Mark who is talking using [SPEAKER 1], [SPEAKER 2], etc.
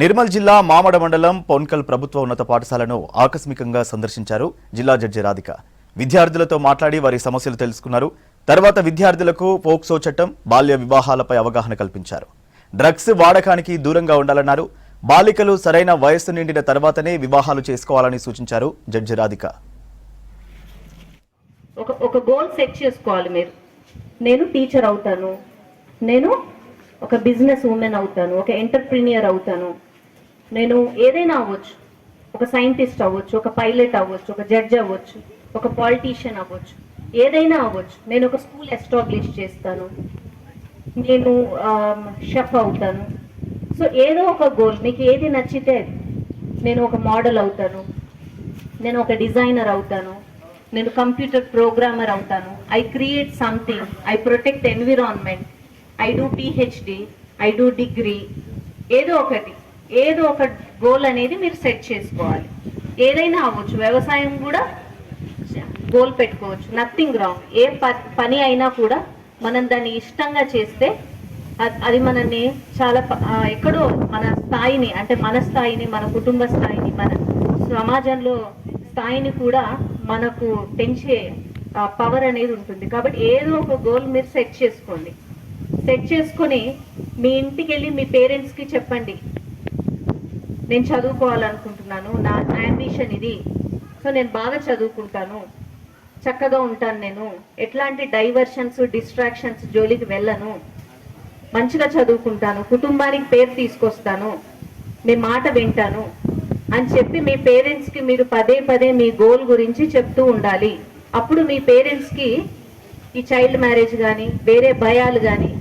[SPEAKER 1] నిర్మల్ జిల్లా మామడ మండలం పొన్కల్ ప్రభుత్వ ఉన్నత పాఠశాలను ఆకస్మికంగా సందర్శించారు జిల్లా జడ్జి రాధిక. విద్యార్థులతో మాట్లాడి వారి సమస్యలు తెలుసుకున్నారు. తర్వాత విద్యార్థులకు పోక్సో చట్టం, బాల్య వివాహాలపై అవగాహన కల్పించారు. డ్రగ్స్ వాడకానికి దూరంగా ఉండాలన్నారు. బాలికలు సరైన వయస్సు నిండిన తర్వాతనే వివాహాలు చేసుకోవాలని సూచించారు జడ్జి రాధిక.
[SPEAKER 2] ఒక గోల్ సెట్ చేసుకోవాలి. నేను టీచర్ అవుతాను, నేను ఒక బిజినెస్ ఉమెన్ అవుతాను, ఒక ఎంటర్ప్రీనియర్ అవుతాను, నేను ఏదైనా అవ్వచ్చు, ఒక సైంటిస్ట్ అవ్వచ్చు, ఒక పైలట్ అవ్వచ్చు, ఒక జడ్జ్ అవ్వచ్చు, ఒక పాలిటీషియన్ అవ్వచ్చు, ఏదైనా అవ్వచ్చు. నేను ఒక స్కూల్ ఎస్టాబ్లిష్ చేస్తాను, నేను షెఫ్ అవుతాను. సో ఏదో ఒక గోల్ మీకు ఏది నచ్చితే, నేను ఒక మోడల్ అవుతాను, నేను ఒక డిజైనర్ అవుతాను, నేను కంప్యూటర్ ప్రోగ్రామర్ అవుతాను, I create something, I protect environment, I do PhD, I do degree, ఏదో ఒక గోల్ అనేది మీరు సెట్ చేసుకోవాలి. ఏదైనా అవ్వచ్చు, వ్యవసాయం కూడా గోల్ పెట్టుకోవచ్చు, నథింగ్ రాంగ్. ఏ పని అయినా కూడా మనం దాన్ని ఇష్టంగా చేస్తే అది మనల్ని చాలా ఎక్కడో మన స్థాయిని, అంటే మన స్థాయిని, మన కుటుంబ స్థాయిని, మన సమాజంలో స్థాయిని కూడా మనకు పెంచే పవర్ అనేది ఉంటుంది. కాబట్టి ఏదో ఒక గోల్ మీరు సెట్ చేసుకోండి. సెట్ చేసుకొని మీ ఇంటికి వెళ్ళి మీ పేరెంట్స్కి చెప్పండి, నేను చదువుకోవాలనుకుంటున్నాను, నా యాంబిషన్ ఇది, సో నేను బాగా చదువుకుంటాను, చక్కగా ఉంటాను, నేను ఎట్లాంటి డైవర్షన్స్ డిస్ట్రాక్షన్స్ జోలికి వెళ్ళను, మంచిగా చదువుకుంటాను, కుటుంబానికి పేరు తీసుకొస్తాను, మీ మాట వింటాను అని చెప్పి మీ పేరెంట్స్కి మీరు పదే పదే మీ గోల్ గురించి చెప్తూ ఉండాలి. అప్పుడు మీ పేరెంట్స్కి ఈ చైల్డ్ మ్యారేజ్ కానీ వేరే భయాలు కానీ